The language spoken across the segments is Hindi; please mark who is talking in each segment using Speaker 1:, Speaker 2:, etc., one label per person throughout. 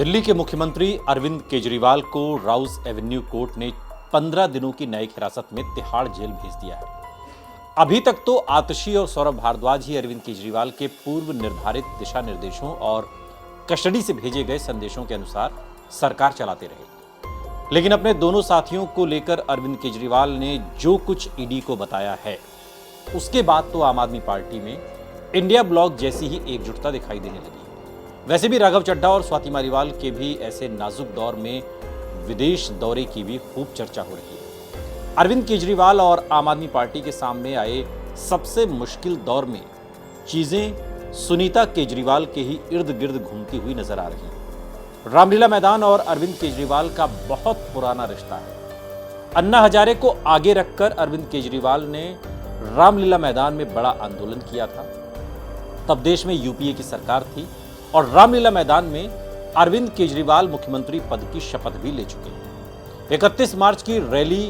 Speaker 1: दिल्ली के मुख्यमंत्री अरविंद केजरीवाल को राउस एवेन्यू कोर्ट ने 15 दिनों की न्यायिक हिरासत में तिहाड़ जेल भेज दिया है। अभी तक तो आतिशी और सौरभ भारद्वाज ही अरविंद केजरीवाल के पूर्व निर्धारित दिशा निर्देशों और कस्टडी से भेजे गए संदेशों के अनुसार सरकार चलाते रहे, लेकिन अपने दोनों साथियों को लेकर अरविंद केजरीवाल ने जो कुछ ईडी को बताया है, उसके बाद तो आम आदमी पार्टी में इंडिया ब्लॉक जैसी ही एकजुटता दिखाई देने लगी है। वैसे भी राघव चड्ढा और स्वाति मालीवाल के भी ऐसे नाजुक दौर में विदेश दौरे की भी खूब चर्चा हो रही है। अरविंद केजरीवाल और आम आदमी पार्टी के सामने आए सबसे मुश्किल दौर में चीजें सुनीता केजरीवाल के ही इर्द गिर्द घूमती हुई नजर आ रही हैं। रामलीला मैदान और अरविंद केजरीवाल का बहुत पुराना रिश्ता है। अन्ना हजारे को आगे रखकर अरविंद केजरीवाल ने रामलीला मैदान में बड़ा आंदोलन किया था। तब देश में यूपीए की सरकार थी और रामलीला मैदान में अरविंद केजरीवाल मुख्यमंत्री पद की शपथ भी ले चुके हैं। 31 मार्च की रैली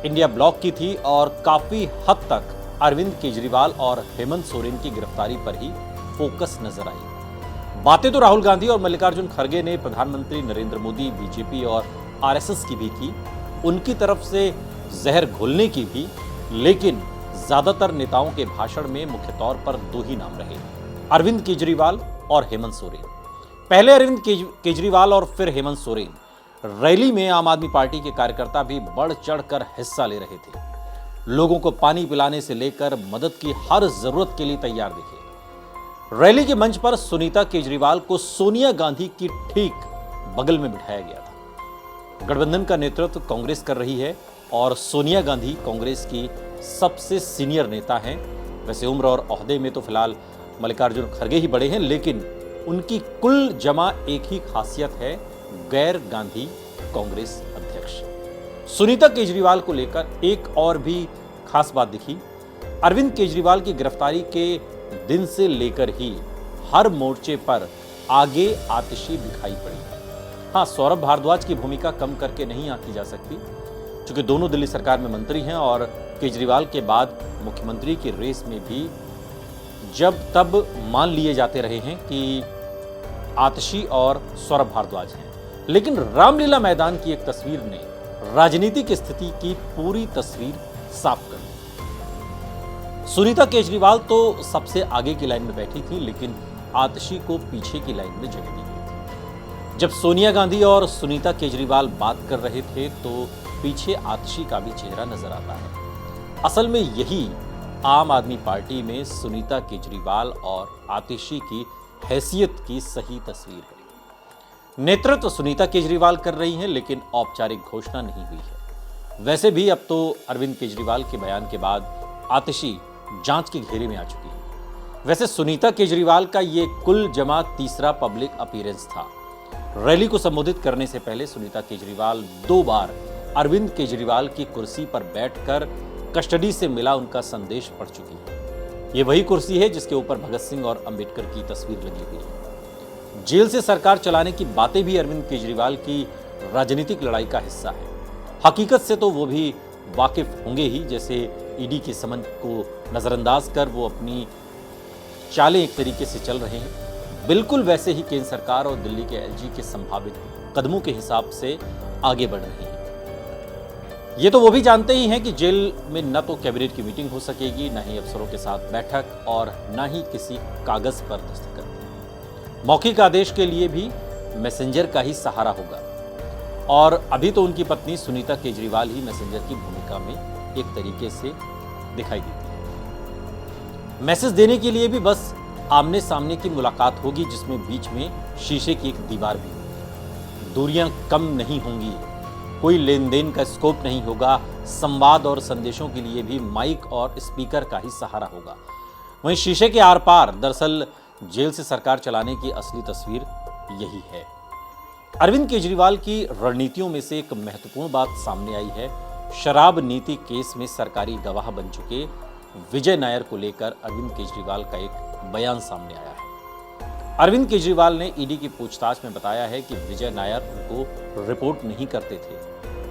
Speaker 1: इंडिया ब्लॉक की थी और काफी हद तक अरविंद केजरीवाल और हेमंत सोरेन की गिरफ्तारी पर ही फोकस नजर आई। बातें तो राहुल गांधी और मल्लिकार्जुन खड़गे ने प्रधानमंत्री नरेंद्र मोदी, बीजेपी और आरएसएस की भी की, उनकी तरफ से जहर घोलने की भी, लेकिन ज्यादातर नेताओं के भाषण में मुख्य तौर पर दो ही नाम रहे, अरविंद केजरीवाल और हेमंत सोरेन। पहले अरविंद केजरीवाल और फिर हेमंत सोरेन। रैली में आम आदमी पार्टी के कार्यकर्ता भी बढ़ चढ़कर हिस्सा ले रहे थे। लोगों को पानी पिलाने से लेकर मदद की हर जरूरत के लिए तैयार दिखे। रैली के मंच पर सुनीता केजरीवाल को सोनिया गांधी की ठीक बगल में बिठाया गया था। गठबंधन का नेतृत्व कांग्रेस कर रही है और सोनिया गांधी कांग्रेस की सबसे सीनियर नेता हैं। वैसे उम्र और ओहदे में तो फिलहाल मल्लिकार्जुन खड़गे ही बड़े हैं, लेकिन उनकी कुल जमा एक ही खासियत है, गैर गांधी कांग्रेस अध्यक्ष। सुनीता केजरीवाल को लेकर एक और भी खास बात दिखी। अरविंद केजरीवाल की गिरफ्तारी के दिन से लेकर ही हर मोर्चे पर आगे आतिशी दिखाई पड़ी। हाँ, सौरभ भारद्वाज की भूमिका कम करके नहीं आंकी जा सकती, क्योंकि दोनों दिल्ली सरकार में मंत्री हैं और केजरीवाल के बाद मुख्यमंत्री की रेस में भी जब तब मान लिए जाते रहे हैं कि आतिशी और सौरभ भारद्वाज हैं। लेकिन रामलीला मैदान की एक तस्वीर ने राजनीतिक स्थिति की पूरी तस्वीर साफ कर दी। सुनीता केजरीवाल तो सबसे आगे की लाइन में बैठी थी, लेकिन आतिशी को पीछे की लाइन में जगह दी गई थी। जब सोनिया गांधी और सुनीता केजरीवाल बात कर रहे थे तो पीछे आतिशी का भी चेहरा नजर आता है। असल में यही आम आदमी पार्टी में सुनीता केजरीवाल और आतिशी की हैसियत की सही तस्वीर है। नेतृत्व सुनीता केजरीवाल कर रही हैं, लेकिन औपचारिक घोषणा नहीं हुई है। वैसे भी अब तो अरविंद केजरीवाल के बयान के बाद आतिशी जांच के घेरे में आ चुकी है। वैसे सुनीता केजरीवाल का ये कुल जमा तीसरा पब्लिक अपीयरेंस था। रैली को संबोधित करने से पहले सुनीता केजरीवाल 2 बार अरविंद केजरीवाल की कुर्सी पर बैठकर कस्टडी से मिला उनका संदेश पढ़ चुकी है। ये वही कुर्सी है जिसके ऊपर भगत सिंह और अंबेडकर की तस्वीर लगी हुई है। जेल से सरकार चलाने की बातें भी अरविंद केजरीवाल की राजनीतिक लड़ाई का हिस्सा है। हकीकत से तो वो भी वाकिफ होंगे ही, जैसे ईडी के समन को नजरअंदाज कर वो अपनी चालें एक तरीके से चल रहे हैं, बिल्कुल वैसे ही केंद्र सरकार और दिल्ली के एलजी के संभावित कदमों के हिसाब से आगे बढ़ रहे हैं। ये तो वो भी जानते ही हैं कि जेल में न तो कैबिनेट की मीटिंग हो सकेगी, न ही अफसरों के साथ बैठक और न ही किसी कागज पर दस्तखत। मौखिक आदेश के लिए भी मैसेंजर का ही सहारा होगा और अभी तो उनकी पत्नी सुनीता केजरीवाल ही मैसेंजर की भूमिका में एक तरीके से दिखाई देती है। मैसेज देने के लिए भी बस आमने सामने की मुलाकात होगी, जिसमें बीच में शीशे की एक दीवार भी होगी। दूरियां कम नहीं होंगी, कोई लेन देन का स्कोप नहीं होगा। संवाद और संदेशों के लिए भी माइक और स्पीकर का ही सहारा होगा। वहीं शीशे के आर पार दरअसल जेल से सरकार चलाने की असली तस्वीर यही है। अरविंद केजरीवाल की रणनीतियों में से एक महत्वपूर्ण बात सामने आई है। शराब नीति केस में सरकारी गवाह बन चुके विजय नायर को लेकर अरविंद केजरीवाल का एक बयान सामने आया है। अरविंद केजरीवाल ने ईडी की पूछताछ में बताया है कि विजय नायर उनको रिपोर्ट नहीं करते थे।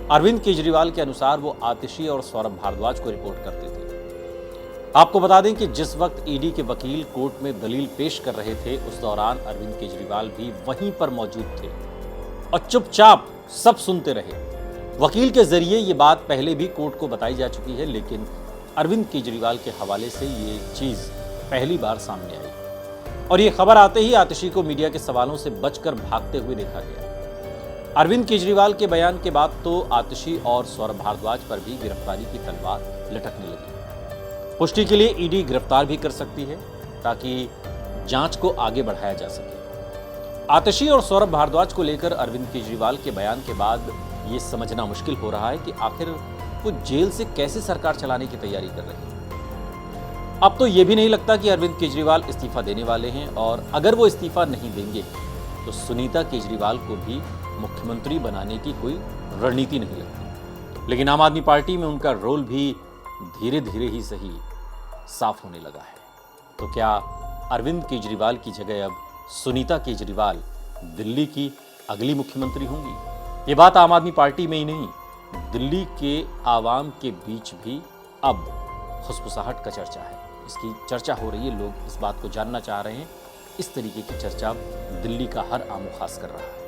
Speaker 1: अरविंद केजरीवाल के अनुसार वो आतिशी और सौरभ भारद्वाज को रिपोर्ट करते थे। आपको बता दें कि जिस वक्त ईडी के वकील कोर्ट में दलील पेश कर रहे थे, उस दौरान अरविंद केजरीवाल भी वहीं पर मौजूद थे और चुपचाप सब सुनते रहे। वकील के जरिए ये बात पहले भी कोर्ट को बताई जा चुकी है, लेकिन अरविंद केजरीवाल के हवाले से ये चीज पहली बार सामने आई और ये खबर आते ही आतिशी को मीडिया के सवालों से बचकर भागते हुए देखा गया। अरविंद केजरीवाल के बयान के बाद तो आतिशी और सौरभ भारद्वाज पर भी गिरफ्तारी की तलवार लटकने लगी। पुष्टि के लिए ईडी गिरफ्तार भी कर सकती है ताकि जांच को आगे बढ़ाया जा सके। आतिशी और सौरभ भारद्वाज को लेकर अरविंद केजरीवाल के बयान के बाद ये समझना मुश्किल हो रहा है कि आखिर वो जेल से कैसे सरकार चलाने की तैयारी कर रहे हैं। अब तो ये भी नहीं लगता कि अरविंद केजरीवाल इस्तीफा देने वाले हैं और अगर वो इस्तीफा नहीं देंगे तो सुनीता केजरीवाल को भी मुख्यमंत्री बनाने की कोई रणनीति नहीं लगती। लेकिन आम आदमी पार्टी में उनका रोल भी धीरे धीरे ही सही साफ होने लगा है। तो क्या अरविंद केजरीवाल की जगह अब सुनीता केजरीवाल दिल्ली की अगली मुख्यमंत्री होंगी? ये बात आम आदमी पार्टी में ही नहीं, दिल्ली के आवाम के बीच भी अब खुसफुसाहट का चर्चा है। इसकी चर्चा हो रही है, लोग इस बात को जानना चाह रहे हैं। इस तरीके की चर्चा दिल्ली का हर आमो खास कर रहा है।